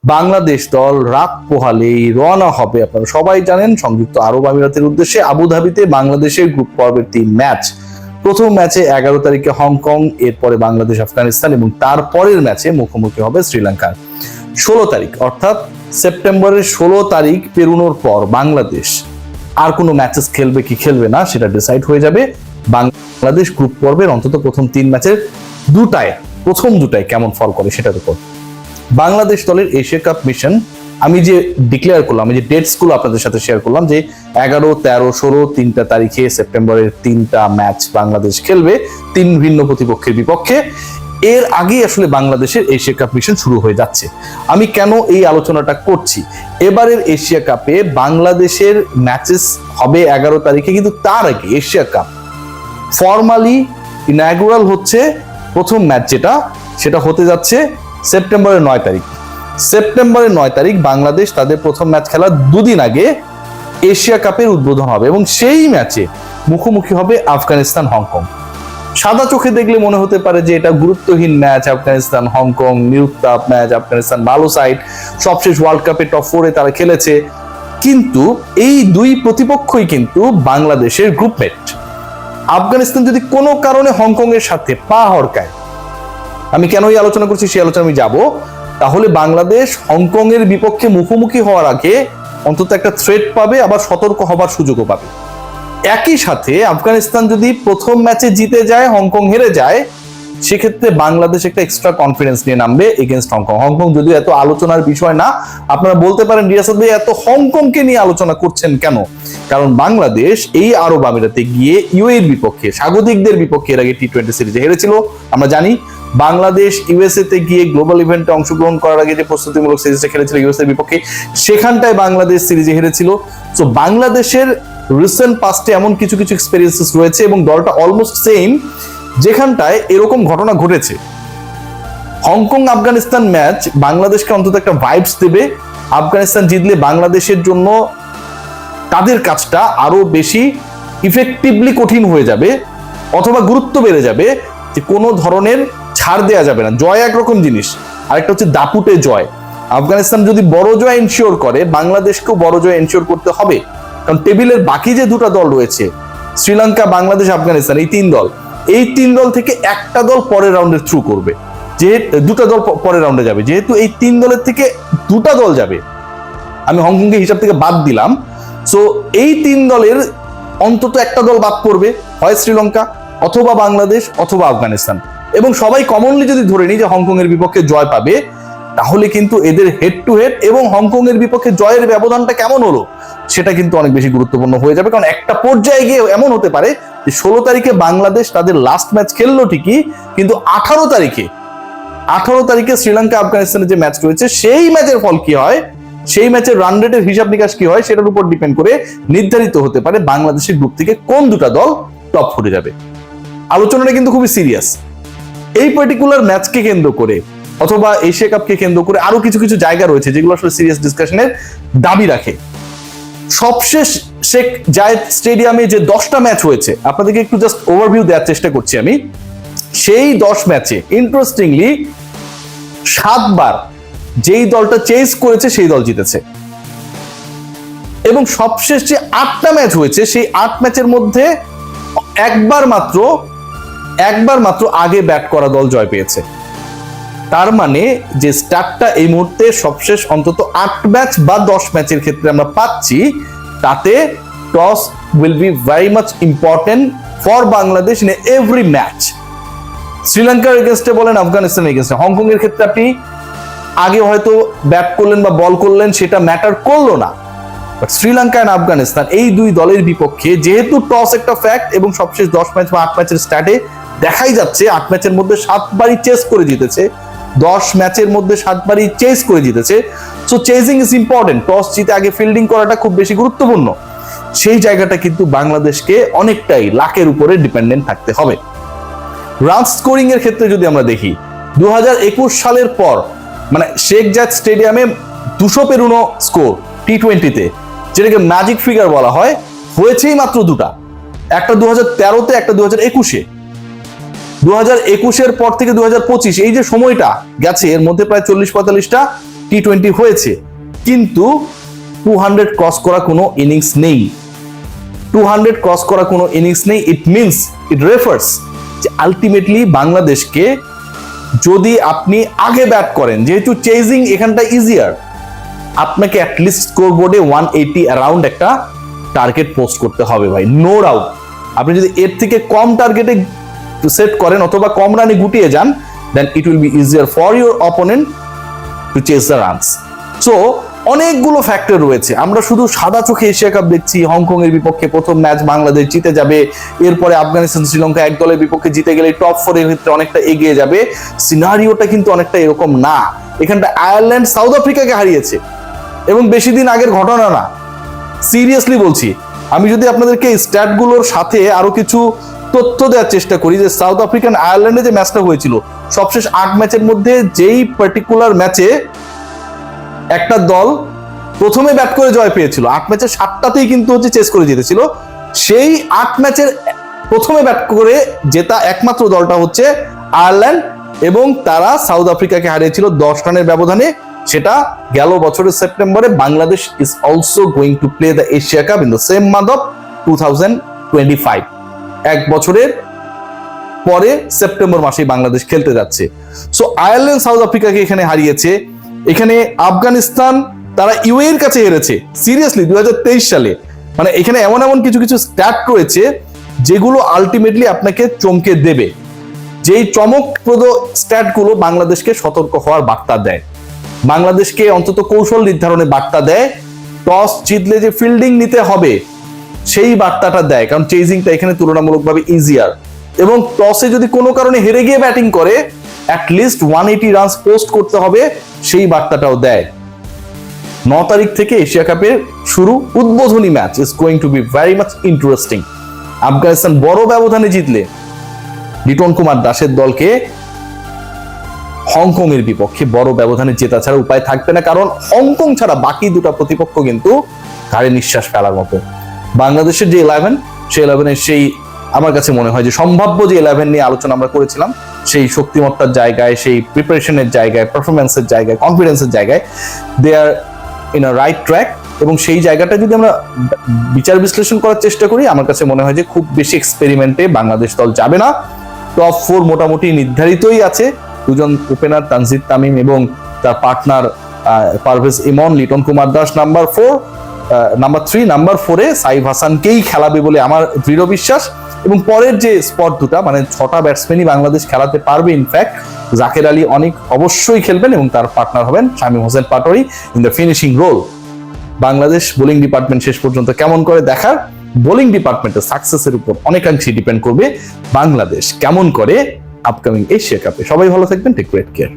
বাংলাদেশ দল রাত পোহালেই রওনা হবে, আপনারা সবাই জানেন, সংযুক্ত আরব আমিরাতের উদ্দেশ্যে আবুধাবিতে বাংলাদেশের গ্রুপ পর্বের 3 ম্যাচ। প্রথম ম্যাচে 11 তারিখে হংকং, এরপরে বাংলাদেশ আফগানিস্তান এবং তারপরের ম্যাচে মুখোমুখি হবে শ্রীলঙ্কার 16 তারিখ। অর্থাৎ সেপ্টেম্বরের 16 তারিখ পেরোনোর পর বাংলাদেশ আর কোনো ম্যাচেস খেলবে কি খেলবে না সেটা ডিসাইড হয়ে যাবে বাংলাদেশ গ্রুপ পর্বের অন্তত প্রথম 3 ম্যাচের প্রথম দুটায় কেমন ফল করে সেটার উপর। বাংলাদেশ দলের এশিয়া কাপ মিশন আমি যে ডিক্লেয়ার করলাম, আমি যে ডেটস গুলো আপনাদের সাথে শেয়ার করলাম, যে 11, 13, 16 3টা তারিখে সেপ্টেম্বরের 3টা ম্যাচ বাংলাদেশ খেলবে 3 ভিন্ন প্রতিপক্ষের বিপক্ষে। এর আগেই আসলে বাংলাদেশের এশিয়া কাপ মিশন শুরু হয়ে যাচ্ছে। আমি কেন এই আলোচনাটা করছি, এবারের এশিয়া কাপে বাংলাদেশের ম্যাচেস হবে 11 তারিখে, কিন্তু তার আগে এশিয়া কাপ ফর্মালি ইনাগুরাল হচ্ছে। প্রথম ম্যাচ সেটা হতে যাচ্ছে সেপ্টেম্বরের 9 তারিখ। সেপ্টেম্বরের 9 তারিখ বাংলাদেশ তাদের প্রথম ম্যাচ খেলার 2 দিন আগে এশিয়া কাপের উদ্বোধন হবে এবং সেই ম্যাচে মুখোমুখি হবে আফগানিস্তান হংকং। সাদা চোখে দেখলে মনে হতে পারে যে এটা গুরুত্বহীন ম্যাচ, আফগানিস্তান হংকং নিরুত্তাপ ম্যাচ, আফগানিস্তান ভালো সাইড, সবশেষ ওয়ার্ল্ড কাপে টপ 4-এ তারা খেলেছে, কিন্তু এই দুই প্রতিপক্ষই কিন্তু বাংলাদেশের গ্রুপমেট। আফগানিস্তান যদি কোনো কারণে হংকং এর সাথে পা হড়কায়, আমি কেন এই আলোচনা করছি সেই আলোচনা আমি যাব, তাহলে বাংলাদেশ হংকং এর বিপক্ষে মুখোমুখি হওয়ার আগে অন্তত একটা থ্রেট পাবে, আবার সতর্ক হবার সুযোগও পাবে। একই সাথে আফগানিস্তান যদি প্রথম ম্যাচে জিতে যায়, হংকং হেরে যায়, সেক্ষেত্রে বাংলাদেশ একটা এক্সট্রা কনফিডেন্স নিয়ে নামবে এগেনস্ট হংকং। হংকং যদিও এত আলোচনার বিষয় না। আপনারা বলতে পারেন রিয়াসাত ভাই এত হংকংকে নিয়ে আলোচনা করছেন কেন? কারণ বাংলাদেশ এই আরব আমিরাতে গিয়ে ইউএইর বিপক্ষে, স্বাগতিকদের বিপক্ষে এর আগে টি-20 সিরিজে হেরেছিল। আমরা জানি বাংলাদেশ ইউএসএ তে গিয়ে গ্লোবাল ইভেন্টে অংশগ্রহণ করার আগে যে প্রস্তুতিমূলক সিরিজটা খেলেছিল ইউএসএ এর বিপক্ষে, সেখানটায় বাংলাদেশ সিরিজে হেরেছিল। সো বাংলাদেশের রিসেন্ট পাস্টে এমন কিছু কিছু এক্সপেরিয়েন্সেস রয়েছে এবং দলটা অলমোস্ট সেম, যেখানটায় এরকম ঘটনা ঘটেছে। হংকং আফগানিস্তান ম্যাচ বাংলাদেশকে অন্তত একটা ভাইবস দেবে। আফগানিস্তান জিতলে বাংলাদেশের জন্য তাদের কাজটা আরো বেশি ইফেক্টিভলি কঠিন হয়ে যাবে, অথবা গুরুত্ব বেড়ে যাবে যে কোনো ধরনের ছাড় দেয়া যাবে না। জয় একরকম জিনিস, আরেকটা হচ্ছে দাপুটে জয়। আফগানিস্তান যদি বড় জয় এনশিওর করে, বাংলাদেশকেও বড় জয় এনশিওর করতে হবে। কারণ টেবিলের বাকি যে দুটা দল রয়েছে, শ্রীলঙ্কা, বাংলাদেশ, আফগানিস্তান, এই তিন দল থেকে একটা দল পরের রাউন্ডে থ্রু করবে, দুটা দল পরের রাউন্ডে যাবে। যেহেতু এই 3 দলের থেকে 2টা দল যাবে, আমি হংকংকে হিসাব থেকে বাদ দিলাম, সো এই 3 দলের অন্তত একটা দল বাদ পড়বে, হয় শ্রীলঙ্কা অথবা বাংলাদেশ অথবা আফগানিস্তান। এবং সবাই কমনলি যদি ধরে নিই যে হংকং এর বিপক্ষে জয় পাবে, তাহলে কিন্তু এদের হেড টু হেড এবং হংকং এর বিপক্ষে জয়ের ব্যবধানটা কেমন হলো সেটা কিন্তু অনেক বেশি গুরুত্বপূর্ণ হয়ে যাবে। কারণ একটা পর্যায়ে গিয়ে এমন হতে পারে যে 16 তারিখে বাংলাদেশ তাদের লাস্ট ম্যাচ খেললো ঠিকই, কিন্তু 18 তারিখে শ্রীলঙ্কা আফগানিস্তানের যে ম্যাচ রয়েছে, সেই ম্যাচের ফল কি হয়, সেই ম্যাচের রান রেটের হিসাব নিকাশ কি হয়, সেটার উপর ডিপেন্ড করে নির্ধারিত হতে পারে বাংলাদেশের গ্রুপ থেকে কোন দুটা দল টপ 4-এ যাবে। আলোচনাটা কিন্তু খুবই সিরিয়াস। এই পার্টিকুলার ম্যাচকে কেন্দ্র করে অথবা এশিয়া কাপকে কেন্দ্র করে আরো কিছু কিছু জায়গা রয়েছে যেগুলো আসলে সিরিয়াস ডিসকাশনের দাবি রাখে। সবশেষ শেখ জায়েদ স্টেডিয়ামে যে 10টা ম্যাচ হয়েছে, আপনাদেরকে একটু জাস্ট ওভারভিউ দেওয়ার চেষ্টা করছি আমি। সেই 10 ম্যাচে ইন্টারেস্টিংলি 7 বার যেই দলটা চেজ করেছে সেই দল জিতেছে, এবং সবশেষ যে 8টা ম্যাচ হয়েছে সেই 8 ম্যাচের মধ্যে একবার মাত্র আগে ব্যাট করা দল জয় পেয়েছে। তার মানে যে স্টার্টটা এই মুহূর্তে সবশেষ অন্তত 8 ম্যাচ বা 10 ম্যাচের ক্ষেত্রে আমরা পাচ্ছি, তাতে toss will be very much important for Bangladesh in every match. শ্রীলঙ্কার এগেনস্টে বলেন, আফগানিস্তানের এগেনস্টে, হংকং এর ক্ষেত্রে আপনি আগে হয়তো ব্যাট করলেন বা বল করলেন, সেটা ম্যাটার করলো না। বাট শ্রীলঙ্কা এন্ড আফগানিস্তান এই দুই দলের বিপক্ষে যেহেতু টস একটা ফ্যাক্ট, এবং সবশেষ 10 ম্যাচ বা 8 ম্যাচের স্টার্টে দেখাই যাচ্ছে 8 ম্যাচের মধ্যে 7 বারই চেস করে জিতেছে, 10 ম্যাচের মধ্যে 7 বারই চেস করে জিতেছে। So chasing is important. Toss জিতে আগে ফিল্ডিং করাটা খুব বেশি গুরুত্বপূর্ণ। সেই জায়গাটা কিন্তু বাংলাদেশকে অনেকটাই লাকের উপরে ডিপেন্ডেন্ট থাকতে হবে। রান স্কোরিং এর ক্ষেত্রে যদি আমরা দেখি, 2021 সালের পর মানে শেখ জায়েদ স্টেডিয়ামে 200 পেরোনো স্কোর টি-20-তে, যেটাকে ম্যাজিক ফিগার বলা হয়, হয়েছেই মাত্র 2টা। একটা 2013-তে, একটা 2021-এ। 2021-এর পর থেকে 2025 এই যে সময়টা গেছে, এর মধ্যে প্রায় 40-45টা T20 হয়েছে, কিন্তু 200 ক্রস করা কোনো ইনিংস নেই। 200 ক্রস করা কোনো ইনিংস নেই। ইট মিনস, ইট রেফার্স যে আলটিমেটলি বাংলাদেশকে যদি আপনি আগে ব্যাট করেন, যেহেতু চেজিং এখানটা ইজিয়ার, আপনাকে অ্যাটলিস্ট স্কোর বোর্ডে 180 অ্যারাউন্ড একটা টার্গেট পোস্ট করতে হবে ভাই, নো ডাউট। আপনি যদি এর থেকে কম টার্গেটে সেট করেন অথবা কম রানে গুটিয়ে যান, then it will be easier for your opponent to chase the runs. So অনেকগুলো ফ্যাক্টর রয়েছে। আমরা শুধু সাদা চোখে এশিয়া কাপ দেখছি, হংকং এর বিপক্ষে প্রথম ম্যাচ বাংলাদেশ জিতে যাবে, এরপরে আফগানিস্তান শ্রীলঙ্কা এক দলের বিপক্ষে জিতে গেলে টপ 4 এর ক্ষেত্রে অনেকটা এগিয়ে যাবে। সিনারিওটা কিন্তু অনেকটা এরকম না। এখানটা আয়ারল্যান্ড সাউথ আফ্রিকাকে হারিয়েছে এবং বেশি দিন আগের ঘটনা না, সিরিয়াসলি বলছি। আমি যদি আপনাদেরকে স্ট্যাটগুলোর সাথে আরো কিছু তথ্য দেওয়ার চেষ্টা করি, যে সাউথ আফ্রিকান আয়ারল্যান্ডে যে ম্যাচটা হয়েছিল, সবশেষ 8 ম্যাচের মধ্যে যেই পার্টিকুলার ম্যাচে একটা দল প্রথমে ব্যাট করে জয় পেয়েছিল, 8 ম্যাচের 7টাতেই কিন্তু চেস করে জিতেছিল, সেই 8 ম্যাচের প্রথমে ব্যাট করে জেতা একমাত্র দলটা হচ্ছে আয়ারল্যান্ড, এবং তারা সাউথ আফ্রিকাকে হারিয়েছিল 10 রানের ব্যবধানে। সেটা গেল বছরের সেপ্টেম্বরে। Bangladesh is also going to play the Asia cup in the same month of 2025। এক বছরের পরে সেপ্টেম্বর মাসেই বাংলাদেশ খেলতে যাচ্ছে। সো আয়ারল্যান্ড সাউথ আফ্রিকাকে এখানে হারিয়েছে। এখানে আফগানিস্তান তারা ইউএই এর কাছে হেরেছে সিরিয়াসলি 2023 সালে। মানে এখানে এমন এমন কিছু কিছু স্ট্যাট রয়েছে যেগুলো আলটিমেটলি আপনাকে চমকে দেবে। যেই চমকপ্রদ স্ট্যাটগুলো বাংলাদেশকে সতর্ক হওয়ার বার্তা দেয়, বাংলাদেশকে অন্তত কৌশল নির্ধারণে বার্তা দেয়, টস জিতলে যে ফিল্ডিং নিতে হবে সেই বার্তাটা দেয়, কারণ চেজিংটা এখানে তুলনামূলকভাবে ইজিয়ার। এবং টসে যদি কোনো কারণে হেরে গিয়ে ব্যাটিং করে, অ্যাটলিস্ট 180 রানস পোস্ট করতে হবে, সেই বার্তাটাও দেয়। 9 তারিখ থেকে এশিয়া কাপের শুরু, উদ্বোধনী match is going to be very much interesting. Afghanistan বড় ব্যবধানে জিতলে লিটন কুমার দাসের দলকে হংকং এর বিপক্ষে বড় ব্যবধানে জেতা ছাড়া উপায় থাকবে না, কারণ হংকং ছাড়া বাকি দুটো প্রতিপক্ষ কিন্তু ঘাড়ে নিঃশ্বাস ফেলার মতো। বাংলাদেশের যে 11, সেই 11-এর সেই আমার কাছে মনে হয় যে সম্ভাব্য যে 11 নিয়ে আলোচনা আমরা করেছিলাম, সেই শক্তিমত্তার জায়গায়, সেই প্রিপারেশনের জায়গায়, পারফরমেন্সের জায়গায়, কনফিডেন্সের জায়গায় দে আর ইন আ রাইট ট্র্যাক। এবং সেই জায়গাটা যদি আমরা বিচার বিশ্লেষণ করার চেষ্টা করি, আমার কাছে মনে হয় যে খুব বেশি এক্সপেরিমেন্টে বাংলাদেশ দল যাবে না। টপ 4 মোটামুটি নির্ধারিতই আছে। দুজন ওপেনার তানজিদ তামিম এবং তার partner Parvez Emon, Liton Kumar Das number 4, number 3, number 4-এ সাইফ হাসানকেই খেলাবে বলে আমার দৃঢ় বিশ্বাস। এবং পরের যে স্পট দুটা, মানে 6টা ব্যাটসম্যানই বাংলাদেশ খেলাতে পারবে। ইনফ্যাক্ট জাকের আলী অনেক অবশ্যই খেলবেন এবং তার পার্টনার হবেন Shamim Hossain Patwari in the finishing role. Bangladesh bowling department শেষ পর্যন্ত কেমন করে দেখার, বোলিং ডিপার্টমেন্টের সাকসেসের উপর অনেকাংশে ডিপেন্ড করবে বাংলাদেশ কেমন করে আপকামিং এশিয়া কাপে। সবাই ভালো থাকবেন, টেক গ্রেট কেয়ার।